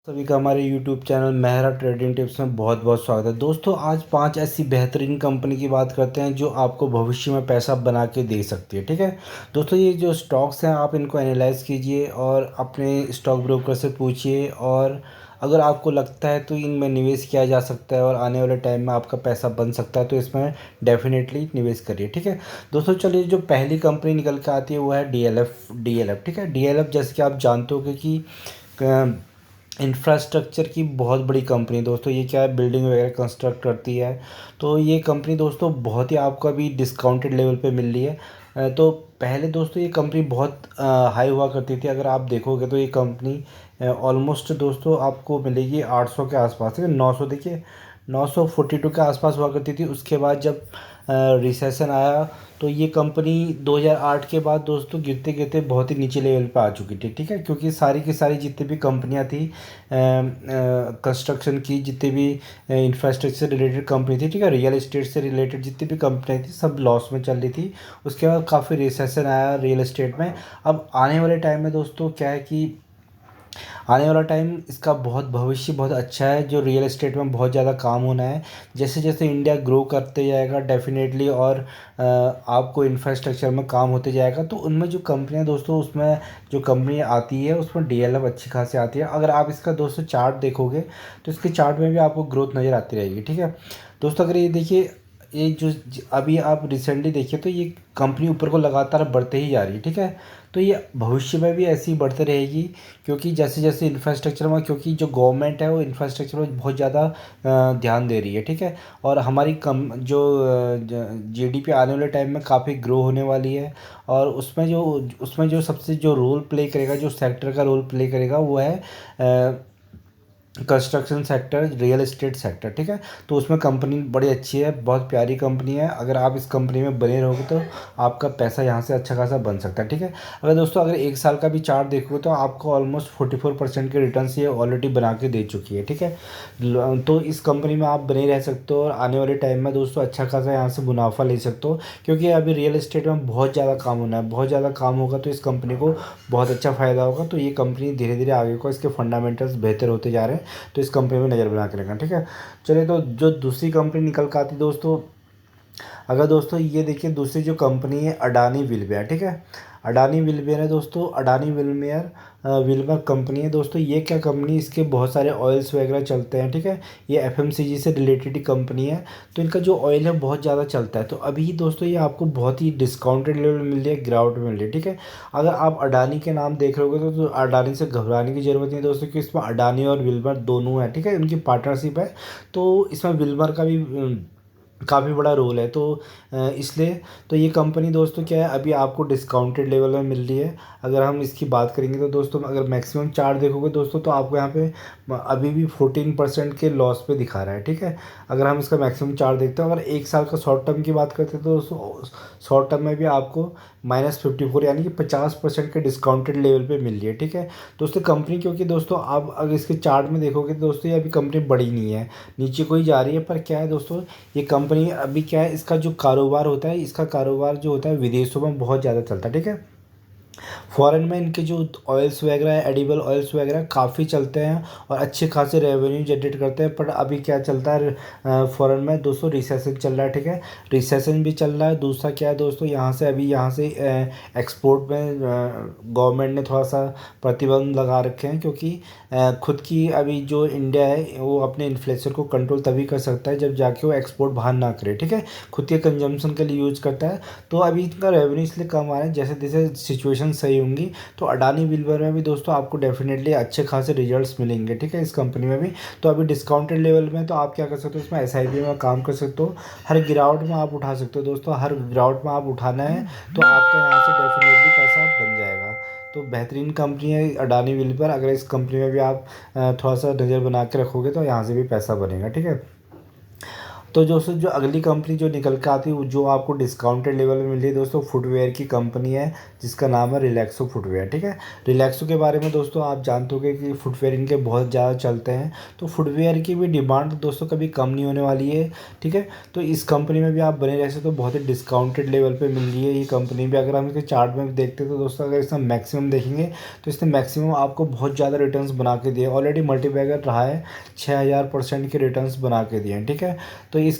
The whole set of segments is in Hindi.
सभी का हमारे YouTube channel Mehra trading tips में बहुत बहुत स्वागत है। दोस्तों आज 5 ऐसी बेहतरीन कंपनी की बात करते हैं जो आपको भविष्य में पैसा बना के दे सकती है। ठीक है दोस्तों, ये जो स्टॉक्स हैं आप इनको एनालाइज कीजिए और अपने स्टॉक ब्रोकर से पूछिए, और अगर आपको लगता है तो इनमें निवेश किया जा सकता है और आने वाले टाइम में आपका पैसा बन सकता है, तो इसमें डेफिनेटली निवेश करिए। ठीक है दोस्तों, चलिए जो पहली कंपनी निकल के आती है वो है डी एल एफ। ठीक है, डी एल एफ जैसे कि आप जानते हो कि इंफ्रास्ट्रक्चर की बहुत बड़ी कंपनी दोस्तों, ये क्या है, बिल्डिंग वगैरह कंस्ट्रक्ट करती है। तो ये कंपनी दोस्तों बहुत ही आपको अभी डिस्काउंटेड लेवल पे मिल रही है। तो पहले दोस्तों ये कंपनी बहुत हाई हुआ करती थी। अगर आप देखोगे तो ये कंपनी ऑलमोस्ट दोस्तों आपको मिलेगी 800 के आसपास, ठीक है 900, देखिए 942 के आसपास हुआ करती थी। उसके बाद जब रिसेशन आया तो ये कंपनी 2008 के बाद दोस्तों गिरते गिरते बहुत ही नीचे लेवल पे आ चुकी थी। ठीक है, क्योंकि सारी की सारी जितनी भी कंपनियां थी कंस्ट्रक्शन की, जितनी भी इंफ्रास्ट्रक्चर रिलेटेड कंपनी थी, ठीक है, रियल एस्टेट से रिलेटेड जितनी भी कंपनियां थी सब लॉस में चल रही थी। उसके बाद काफ़ी रिसेशन आया रियल एस्टेट में। अब आने वाले टाइम में दोस्तों क्या है कि आने वाला टाइम इसका बहुत भविष्य बहुत अच्छा है, जो रियल एस्टेट में बहुत ज़्यादा काम होना है। जैसे जैसे इंडिया ग्रो करते जाएगा डेफिनेटली, और आपको इंफ्रास्ट्रक्चर में काम होते जाएगा, तो उनमें जो कंपनियां दोस्तों, उसमें जो कंपनी आती है उसमें डीएलएफ अच्छी खासी आती है। अगर आप इसका दोस्तों चार्ट देखोगे तो इसके चार्ट में भी आपको ग्रोथ नज़र आती रहेगी। ठीक है दोस्तों, अगर ये देखिए, ये जो अभी आप रिसेंटली देखिए तो ये कंपनी ऊपर को लगातार बढ़ते ही जा रही है। ठीक है, तो ये भविष्य में भी ऐसी ही बढ़ते रहेगी, क्योंकि जैसे जैसे इंफ्रास्ट्रक्चर में, क्योंकि जो गवर्नमेंट है वो इंफ्रास्ट्रक्चर में बहुत ज़्यादा ध्यान दे रही है। ठीक है, और हमारी कम जो जीडीपी आने वाले टाइम में काफ़ी ग्रो होने वाली है, और उसमें जो सबसे जो रोल प्ले करेगा, जो सेक्टर का रोल प्ले करेगा वो है construction sector, real estate sector. ठीक है, तो उसमें कंपनी बड़ी अच्छी है, बहुत प्यारी कंपनी है। अगर आप इस कंपनी में बने रहोगे तो आपका पैसा यहाँ से अच्छा खासा बन सकता है। ठीक है, अगर दोस्तों अगर एक साल का भी चार्ट देखोगे तो आपको ऑलमोस्ट 44% के रिटर्न ये ऑलरेडी बना के दे चुकी है। ठीक है, तो इस कंपनी में आप बने रह सकते हो और आने वाले टाइम में दोस्तों अच्छा खासा यहाँ से मुनाफा ले सकते हो, क्योंकि अभी रियल एस्टेट में बहुत ज़्यादा काम होना है। बहुत ज़्यादा काम होगा तो इस कंपनी को बहुत अच्छा फ़ायदा होगा। तो ये कंपनी धीरे धीरे आगे को इसके फंडामेंटल्स बेहतर होते जा रहे हैं, तो इस कंपनी में नज़र बना के रखना। ठीक है, चलिए तो जो दूसरी कंपनी निकल कर आती दोस्तों, अगर दोस्तों ये देखिए दूसरी जो कंपनी है अडानी विलमेर। ठीक है, अडानी विलमेर है दोस्तों, अडानी विलमेर विलमर कंपनी है दोस्तों। ये क्या कंपनी, इसके बहुत सारे ऑयल्स वगैरह चलते हैं। ठीक है, ये एफएमसीजी से रिलेटेड ही कंपनी है, तो इनका जो ऑयल है बहुत ज़्यादा चलता है। तो अभी दोस्तों ये आपको बहुत ही डिस्काउंटेड लेवल मिल रही है, गिरावट में मिल रही है। ठीक है, अगर आप अडानी के नाम देख रहे होगे तो अडानी से घबराने की ज़रूरत नहीं है दोस्तों, क्योंकि इसमें अडानी और विलमर दोनों है। ठीक है, उनकी पार्टनरशिप है, तो इसमें विलमर का भी काफ़ी बड़ा रोल है। तो इसलिए तो ये कंपनी दोस्तों क्या है, अभी आपको डिस्काउंटेड लेवल में मिल रही है। अगर हम इसकी बात करेंगे तो दोस्तों अगर मैक्सिमम चार्ट देखोगे दोस्तों तो आपको यहाँ पे अभी भी 14% के लॉस पे दिखा रहा है। ठीक है, अगर हम इसका मैक्सिमम चार्ट देखते हैं, अगर एक साल का शॉर्ट टर्म की बात करते हैं तो दोस्तों शॉर्ट टर्म में भी आपको -54 यानी कि 50% के डिस्काउंटेड लेवल पे मिल रही है। ठीक है दोस्तों कंपनी, क्योंकि दोस्तों आप अगर इसके चार्ट में देखोगे तो दोस्तों ये अभी कंपनी बड़ी नहीं है, नीचे को ही जा रही है। पर क्या है दोस्तों, ये कंपनी अभी क्या है, इसका जो कारोबार होता है, इसका कारोबार जो होता है विदेशों में बहुत ज़्यादा चलता है। ठीक है, फॉरेन में इनके जो ऑयल्स वगैरह है, एडिबल ऑयल्स वगैरह काफ़ी चलते हैं और अच्छे खासे रेवेन्यू जनरेट करते हैं। पर अभी क्या चलता है फॉरेन में दोस्तों, रिसेशन चल रहा है। ठीक है, रिसेशन भी चल रहा है। दूसरा क्या है दोस्तों, यहाँ से एक्सपोर्ट में गवर्नमेंट ने थोड़ा सा प्रतिबंध लगा रखे हैं, क्योंकि खुद की अभी जो इंडिया है वो अपने इन्फ्लेशन को कंट्रोल तभी कर सकता है जब जाके वो एक्सपोर्ट बाहर ना करे। ठीक है, खुद के कंजम्पशन के लिए यूज़ करता है। तो अभी इनका रेवेन्यू इसलिए कम आ रहा है, जैसे जैसे सिचुएशन सही होंगी तो अडानी विलमर में भी दोस्तों आपको डेफिनेटली अच्छे खासे रिजल्ट्स मिलेंगे। ठीक है, इस कंपनी में भी तो अभी डिस्काउंटेड लेवल में, तो आप क्या कर सकते हो, इसमें एसआईपी में काम कर सकते हो। हर गिरावट में आप उठा सकते हो दोस्तों, हर गिरावट में आप उठाना है तो आपका यहाँ से डेफिनेटली पैसा बन जाएगा। तो बेहतरीन कंपनी है अडानी विलमर, अगर इस कंपनी में भी आप थोड़ा सा नज़र बना के रखोगे तो यहाँ से भी पैसा बनेगा। ठीक है, तो दोस्तों जो अगली कंपनी जो निकल के आती है जो आपको डिस्काउंटेड लेवल में मिल रही है दोस्तों, फुटवेयर की कंपनी है जिसका नाम है रिलैक्सो फुटवेयर। ठीक है, रिलैक्सो के बारे में दोस्तों आप जानते होंगे कि फुटवेयर इनके बहुत ज़्यादा चलते हैं, तो फुटवेयर की भी डिमांड दोस्तों कभी कम नहीं होने वाली है। ठीक है, तो इस कंपनी में भी आप बने रह सकते हो, बहुत ही डिस्काउंटेड लेवल पर मिल रही है ये कंपनी भी। अगर हम इसके चार्ट में देखते हैं तो दोस्तों अगर इसमें मैक्सिमम देखेंगे तो इसने मैक्सिमम आपको बहुत ज़्यादा रिटर्न्स बना के दिए, ऑलरेडी मल्टीबैगर रहा है, 6000% के रिटर्न्स बना के दिए हैं। ठीक है, तो ये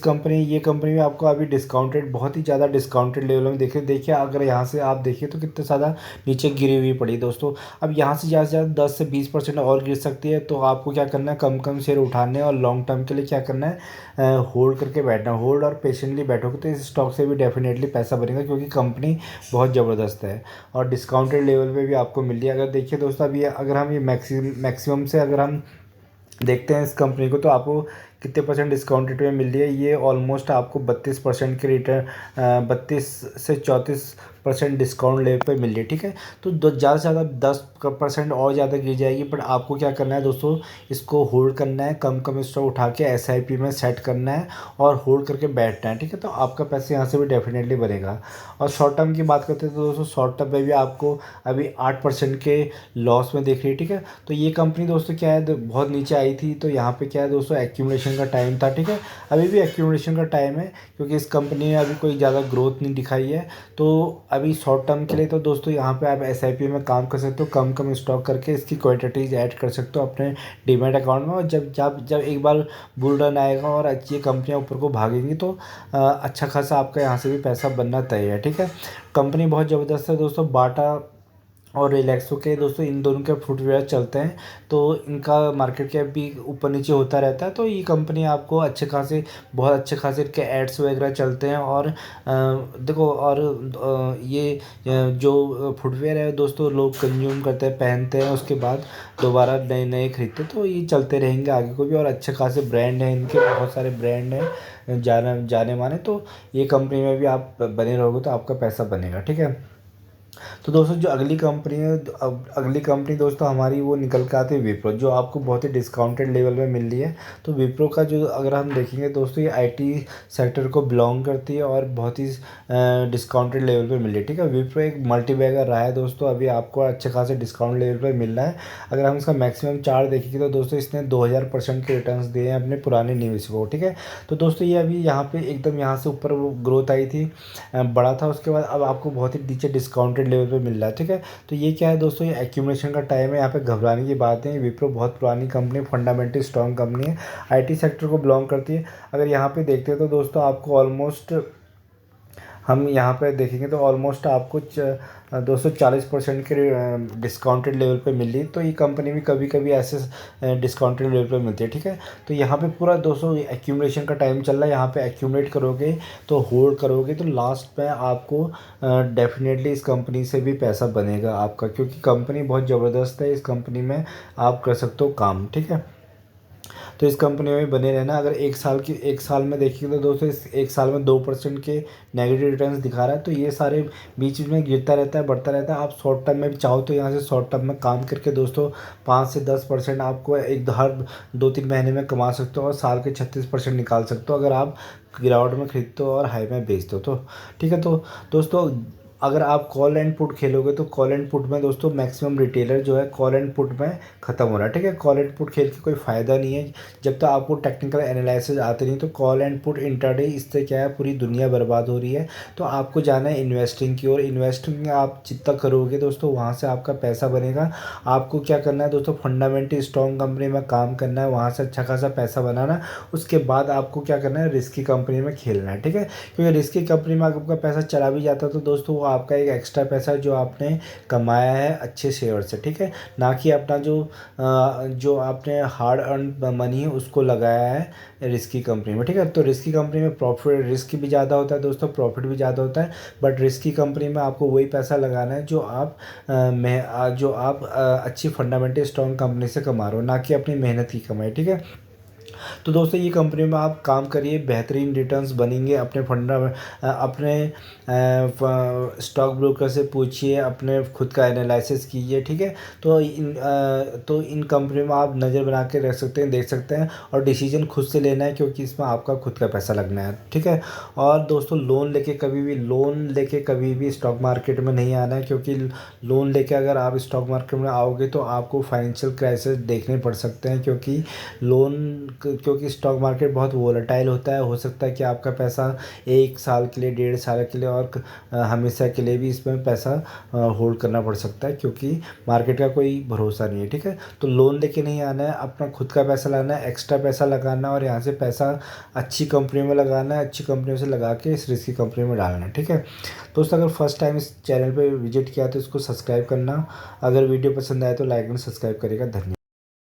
कंपनी में आपको अभी डिस्काउंटेड, बहुत ही ज़्यादा डिस्काउंटेड लेवल में देखिए अगर यहाँ से आप देखिए तो कितने ज़्यादा नीचे गिरी हुई पड़ी दोस्तों। अब यहाँ से ज़्यादा से ज़्यादा 10 से 20% और गिर सकती है, तो आपको क्या करना है, कम कम शेयर उठाने और लॉन्ग टर्म के लिए क्या करना है, होल्ड करके बैठना, होल्ड और पेशेंटली बैठोगे तो इस स्टॉक से भी डेफिनेटली पैसा बनेगा, क्योंकि कंपनी बहुत ज़बरदस्त है और डिस्काउंटेड लेवल पे भी आपको मिल रही है। अगर देखिए दोस्तों अभी अगर हम ये मैक्सिमम से अगर हम देखते हैं इस कंपनी को, तो आपको कितने परसेंट डिस्काउंटेड में मिल रही है, ये ऑलमोस्ट आपको 32% के रिटर्न, 32 से 34% डिस्काउंट लेवल पे मिल रही है। ठीक है, तो ज़्यादा से ज़्यादा 10% और ज़्यादा गिर जाएगी, बट आपको क्या करना है दोस्तों, इसको होल्ड करना है, कम कम स्टॉक उठा के SIP में सेट करना है और होल्ड करके बैठना है। ठीक है, तो आपका पैसे यहाँ से भी डेफिनेटली बनेगा। और शॉर्ट टर्म की बात करते हैं तो दोस्तों शॉर्ट टर्म में भी आपको अभी 8% के लॉस में देख रही है। ठीक है, तो ये कंपनी दोस्तों क्या है, बहुत नीचे आई थी, तो यहाँ पे क्या है दोस्तों, एक्यूमुलेशन का टाइम था। ठीक है, अभी भी एक्यूमुलेशन का टाइम है, क्योंकि इस कंपनी ने अभी कोई ज़्यादा ग्रोथ नहीं दिखाई है। तो अभी शॉर्ट टर्म के लिए तो दोस्तों यहाँ पे आप SIP में काम कर सकते हो, कम कम स्टॉक करके इसकी क्वांटिटीज ऐड कर सकते हो अपने डीमैट अकाउंट में। और जब जब जब एक बार बुल रन आएगा और अच्छी कंपनियाँ ऊपर को भागेंगी तो अच्छा खासा आपका यहाँ से भी पैसा बनना तय है। ठीक है, कंपनी बहुत ज़बरदस्त है दोस्तों, बाटा और रिलैक्सो के दोस्तों इन दोनों के फुटवेयर चलते हैं, तो इनका मार्केट कैप भी ऊपर नीचे होता रहता है। तो ये कंपनी आपको बहुत अच्छे खासे इनके एड्स वगैरह चलते हैं। और देखो और ये जो फुटवेयर है दोस्तों लोग कंज्यूम करते हैं, पहनते हैं, उसके बाद दोबारा नए नए खरीदते हैं, तो ये चलते रहेंगे आगे को भी। और अच्छे खासे ब्रांड हैं इनके, बहुत सारे ब्रांड हैं जाने जाने माने, तो ये कंपनी में भी आप बने रहोगे तो आपका पैसा बनेगा। ठीक है, तो दोस्तों जो अगली कंपनी है, अब अगली कंपनी दोस्तों हमारी वो निकल के आती है विप्रो, जो आपको बहुत ही डिस्काउंटेड लेवल में मिल रही है। तो विप्रो का जो अगर हम देखेंगे दोस्तों, ये IT सेक्टर को बिलोंग करती है और बहुत ही डिस्काउंटेड लेवल पे मिल रही है। ठीक है, विप्रो एक मल्टी बैगर रहा है दोस्तों, अभी आपको अच्छे खासे डिस्काउंट लेवल पर मिल रहा है। अगर हम इसका मैक्सिमम चार्ट देखेंगे तो दोस्तों इसने 2000% के रिटर्न्स दिए हैं अपने पुराने निवेश को। ठीक है, तो दोस्तों ये अभी यहाँ पे एकदम यहाँ से ऊपर वो ग्रोथ आई थी, बड़ा था, उसके बाद अब आपको बहुत ही नीचे डिस्काउंटेड लेवल पे मिल रहा है। ठीक है, तो ये क्या है दोस्तों, ये एक्यूमुलेशन का टाइम है, यहाँ पे घबराने की बात है। विप्रो बहुत पुरानी कंपनी, फंडामेंटली स्ट्रॉन्ग कंपनी है, IT सेक्टर को बिलोंग करती है। अगर यहाँ पे देखते हैं तो दोस्तों आपको ऑलमोस्ट, हम यहाँ पे देखेंगे तो ऑलमोस्ट आपको 240% के डिस्काउंटेड लेवल पे मिल रही, तो ये कंपनी भी कभी कभी ऐसे डिस्काउंटेड लेवल पे मिलती है। ठीक है, तो यहाँ पे पूरा दोस्तों एक्यूमुलेशन का टाइम चल रहा है, यहाँ पे एक्यूमुलेट करोगे तो होल्ड करोगे तो लास्ट में आपको डेफिनेटली इस कंपनी से भी पैसा बनेगा आपका, क्योंकि कंपनी बहुत ज़बरदस्त है, इस कंपनी में आप कर सकते हो काम। ठीक है, तो इस कंपनी में बने रहना। अगर एक साल में देखिए तो दोस्तों इस एक साल में 2% के नेगेटिव रिटर्न्स दिखा रहा है, तो ये सारे बीच बीच में गिरता रहता है, बढ़ता रहता है। आप शॉर्ट टर्म में भी चाहो तो यहाँ से शॉर्ट टर्म में काम करके दोस्तों 5 से 10% आपको हर 2-3 महीने में कमा सकते हो और साल के 36% निकाल सकते हो, अगर आप गिरावट में खरीदते हो और हाई में बेचते हो तो। ठीक है, तो दोस्तों अगर आप कॉल एंड पुट खेलोगे तो कॉल एंड पुट में दोस्तों मैक्सिमम रिटेलर जो है कॉल एंड पुट में ख़त्म हो रहा है। ठीक है, कॉल एंड पुट खेल के कोई फ़ायदा नहीं है जब तक आपको टेक्निकल एनालिसिस आते नहीं। तो कॉल एंड पुट इंट्राडे, इससे क्या है पूरी दुनिया बर्बाद हो रही है। तो आपको जाना है इन्वेस्टिंग की ओर, इन्वेस्टिंग में आप जितना करोगे दोस्तों वहाँ से आपका पैसा बनेगा। आपको क्या करना है दोस्तों, फंडामेंटली स्ट्रॉन्ग कंपनी में काम करना है, वहाँ से अच्छा खासा पैसा बनाना। उसके बाद आपको क्या करना है, रिस्की कंपनी में खेलना है। ठीक है, क्योंकि रिस्की कंपनी में आपका पैसा चला भी जाता है तो दोस्तों वो आपका एक एक्स्ट्रा पैसा जो आपने कमाया है अच्छे शेयर से। ठीक है, ना कि अपना जो आपने हार्ड अर्न मनी है उसको लगाया है रिस्की कंपनी में। ठीक है, तो रिस्की कंपनी में प्रॉफिट, रिस्क भी ज़्यादा होता है दोस्तों, प्रॉफिट भी ज़्यादा होता है, बट रिस्की कंपनी में आपको वही पैसा लगाना है जो आप अच्छी फंडामेंटल स्ट्रॉन्ग कंपनी से कमा रहे हो, ना कि अपनी मेहनत की कमाई। ठीक है, तो दोस्तों ये कंपनी में आप काम करिए, बेहतरीन रिटर्न्स बनेंगे। अपने अपने स्टॉक ब्रोकर से पूछिए, अपने खुद का एनालिसिस कीजिए, ठीक है। तो इन कंपनी में आप नज़र बना के रख सकते हैं, देख सकते हैं, और डिसीजन खुद से लेना है, क्योंकि इसमें आपका खुद का पैसा लगना है, ठीक है। और दोस्तों लोन लेके कभी भी स्टॉक मार्केट में नहीं आना है, क्योंकि लोन लेके अगर आप स्टॉक मार्केट में आओगे तो आपको फाइनेंशियल क्राइसिस देखने पड़ सकते हैं, क्योंकि स्टॉक मार्केट बहुत वोलेटाइल होता है। हो सकता है कि आपका पैसा 1 साल के लिए, 1.5 साल के लिए, और हमेशा के लिए भी इसमें पैसा होल्ड करना पड़ सकता है, क्योंकि मार्केट का कोई भरोसा नहीं है, ठीक है। तो लोन लेके नहीं आना है, अपना खुद का पैसा लाना है, एक्स्ट्रा पैसा लगाना है, और यहाँ से पैसा अच्छी कंपनी में लगाना है, अच्छी कंपनियों से लगा के इस रिस्की कंपनी में डालना है, ठीक है। दोस्तों अगर फर्स्ट टाइम इस चैनल पे विजिट किया तो इसको सब्सक्राइब करना। अगर वीडियो पसंद आए तो लाइक एंड सब्सक्राइब करिएगा। धन्यवाद।